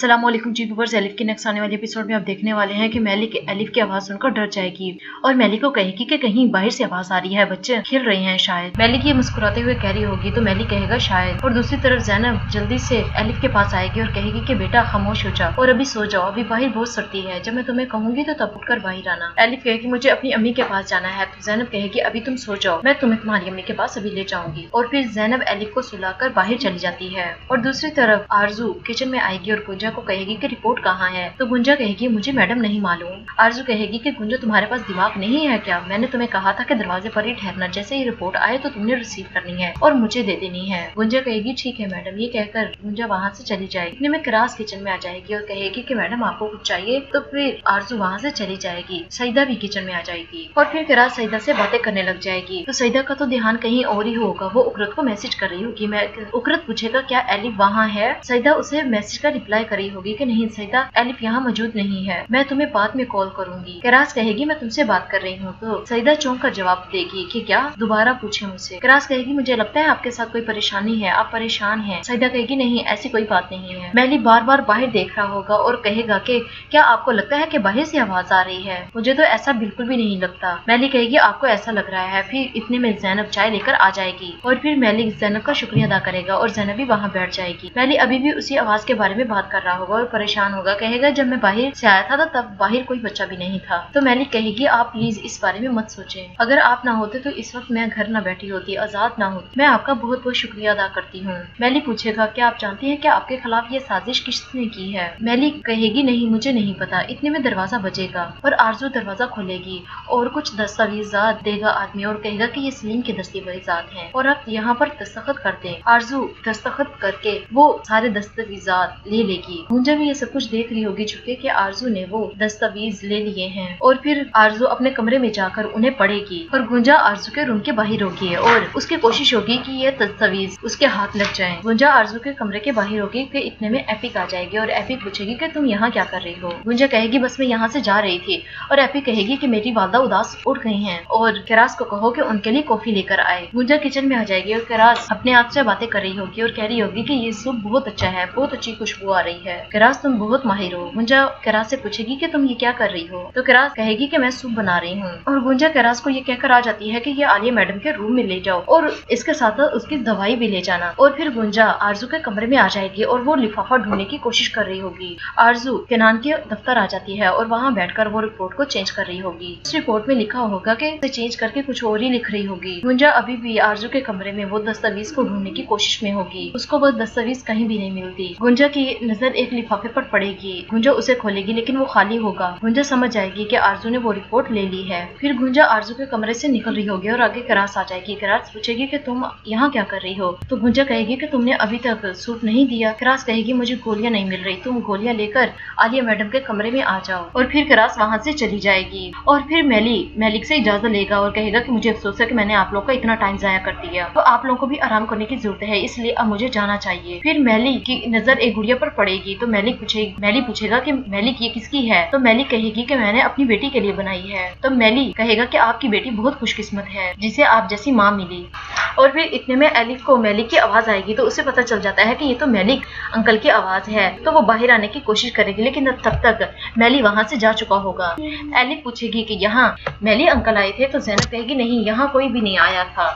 अस्सलामुअलैकुम जी viewers, elif के next आने वाले एपिसोड में आप देखने वाले हैं कि मेलिक एलिफ की आवाज सुनकर डर जाएगी और मेलिक को कहेगी कि कहीं बाहर से आवाज आ रही है, बच्चे खेल रहे हैं शायद। मेलिक ये मुस्कुराते हुए कह रही होगी तो मेलिक कहेगा शायद। और दूसरी तरफ ज़ैनब जल्दी से एलिफ के पास आएगी और कहेगी कि बेटा खामोश हो जाओ और अभी सो जाओ, अभी बाहर बहुत सर्दी है, जब मैं तुम्हें कहूंगी तो तब उठकर बाहर आना। एलिफ कहेगी मुझे अपनी अम्मी के पास जाना है, तो ज़ैनब कहेगी अभी तुम सो जाओ, मैं तुम्हें तुम्हारी अम्मी के पास अभी ले जाऊंगी। और फिर ज़ैनब एलिफ को सुलाकर बाहर चली जाती है। और दूसरी तरफ आरजू किचन में आएगी और गुंजा को कहेगी कि रिपोर्ट कहाँ है, तो गुंजा कहेगी मुझे मैडम नहीं मालूम। आरजू कहेगी कि गुंजा तुम्हारे पास दिमाग नहीं है क्या, मैंने तुम्हें कहा था कि दरवाजे पर ही ठहरना, जैसे ही रिपोर्ट आए तो तुमने रिसीव करनी है और मुझे दे देनी है। गुंजा कहेगी ठीक है मैडम। ये कहकर गुंजा वहाँ से चली जाएगी। इतने में किरास किचन में आ जाएगी और कहेगी कि मैडम आपको कुछ चाहिए, तो फिर आरजू वहाँ से चली जाएगी। सईदा भी किचन में आ जाएगी और फिर किरास सईदा से बातें करने लग जाएगी। तो सईदा का तो ध्यान कहीं और ही होगा, वो उकरत को मैसेज कर रही होगी। उकरत पूछेगा क्या एलिफ वहाँ है, सईदा उसे मैसेज का रिप्लाई करी होगी कि नहीं सईदा, एलिफ यहाँ मौजूद नहीं है, मैं तुम्हें बाद में कॉल करूंगी। किरास कहेगी मैं तुमसे बात कर रही हूँ, तो सईदा चौंक कर जवाब देगी कि क्या, दोबारा पूछे मुझसे। किरास कहेगी मुझे लगता है आपके साथ कोई परेशानी है, आप परेशान हैं। सईदा कहेगी नहीं ऐसी कोई बात नहीं है। मेली बार बार बाहर देख रहा होगा और कहेगा कि क्या आपको लगता है कि बाहर से आवाज आ रही है, मुझे तो ऐसा बिल्कुल भी नहीं लगता। मेली कहेगी आपको ऐसा लग रहा है। फिर इतने में ज़ैनब चाय लेकर आ जाएगी और फिर मेली ज़ैनब का शुक्रिया अदा करेगा और ज़ैनब भी वहाँ बैठ जाएगी। मेली अभी भी उसी आवाज के बारे में बात कर रहा होगा और परेशान होगा, कहेगा जब मैं बाहर से आया था तब बाहर कोई बच्चा भी नहीं था। तो मेली कहेगी आप प्लीज इस बारे में मत सोचें, अगर आप ना होते तो इस वक्त मैं घर न बैठी होती, आजाद ना होती। मैं आपका बहुत बहुत शुक्रिया अदा करती हूँ। मेली पूछेगा क्या आप जानती हैं कि आपके खिलाफ ये साजिश किसने की है। मेली कहेगी नहीं मुझे नहीं पता। इतने में दरवाजा बजेगा और आरजू दरवाजा खोलेगी और कुछ दस्तावेजात देगा आदमी और कहेगा कि ये सलीम के दस्तावेजात हैं और आप यहाँ पर दस्तखत करते हैं। आरजू दस्तखत करके वो सारे दस्तावेजात ले लेगी। गुंजा भी ये सब कुछ देख रही होगी छुपके कि आरजू ने वो दस्तावेज ले लिए हैं और फिर आरजू अपने कमरे में जाकर उन्हें पढ़ेगी और गुंजा आरजू के रूम के बाहर होगी और उसकी कोशिश होगी कि ये दस्तावेज उसके हाथ लग जाएं। गुंजा आरजू के कमरे के बाहर होगी कि इतने में एपिक आ जाएगी और एपिक पूछेगी कि तुम यहाँ क्या कर रही हो। गुंजा कहेगी बस मैं यहाँ से जा रही थी और एपिक कहेगी कि मेरी वालदा उदास उठ गई हैं और किरास को कहो कि उनके लिए कॉफी लेकर आए। गुंजा किचन में आ जाएगी और किरास अपने आप से बातें कर रही होगी और कह रही होगी कि ये सूप बहुत अच्छा है, बहुत अच्छी खुशबू आ रही है। किरास तुम बहुत माहिर हो। गुंजा किरास से पूछेगी कि तुम ये क्या कर रही हो, तो किरास कहेगी कि मैं सूप बना रही हूँ और गुंजा किरास को ये कहकर आ जाती है कि ये आलिया मैडम के रूम में ले जाओ और इसके साथ उसकी दवाई भी ले जाना। और फिर गुंजा आरजू के कमरे में आ जाएगी और वो लिफाफा ढूंढने की कोशिश कर रही होगी। आरजू केनान के दफ्तर आ जाती है और वहाँ बैठकर वो रिपोर्ट को चेंज कर रही होगी। इस रिपोर्ट में लिखा होगा कि चेंज करके कुछ और ही लिख रही होगी। गुंजा अभी भी आरजू के कमरे में वो दस्तावेज को ढूंढने की कोशिश में होगी, उसको वो दस्तावेज कहीं भी नहीं मिलती। गुंजा की नजर एक लिफाफे पर पड़ेगी। गुंजा उसे खोलेगी लेकिन वो खाली होगा। गुंजा समझ जाएगी कि आरजू ने वो रिपोर्ट ले ली है। फिर गुंजा आरजू के कमरे से निकल रही होगी और आगे किरास आ जाएगी। किरास पूछेगी कि तुम यहाँ क्या कर रही हो, तो गुंजा कहेगी कि तुमने अभी तक सूप नहीं दिया। किरास कहेगी मुझे गोलियां नहीं मिल रही, तुम गोलियां लेकर आलिया मैडम के कमरे में आ जाओ। और फिर किरास वहाँ से चली जाएगी और फिर मेलिक से इजाजत लेगा और कहेगा कि मुझे अफसोस है कि मैंने आप लोग का इतना टाइम जाया कर दिया, तो आप लोगों को भी आराम करने की जरूरत है, इसलिए अब मुझे जाना चाहिए। फिर मेलिक की नजर एक गुड़िया पर पड़ेगी तो मेलिक पूछेगा कि मेलिक ये किसकी है, तो मेलिक कहेगी कि मैंने अपनी बेटी के लिए बनाई है। तो मेलिक कहेगा कि आपकी बेटी बहुत खुशकिस्मत है जिसे आप जैसी माँ मिली। और फिर इतने में एलिफ को मेलिक की आवाज आएगी तो उसे पता चल जाता है कि ये तो मेलिक अंकल की आवाज है। तो वो बाहर आने की कोशिश करेगी लेकिन तब तक मेली वहाँ से जा चुका होगा। एलिफ पूछेगी कि यहाँ मेली अंकल आए थे, तो ज़ैनब कहेगी नहीं यहाँ कोई भी नहीं आया था।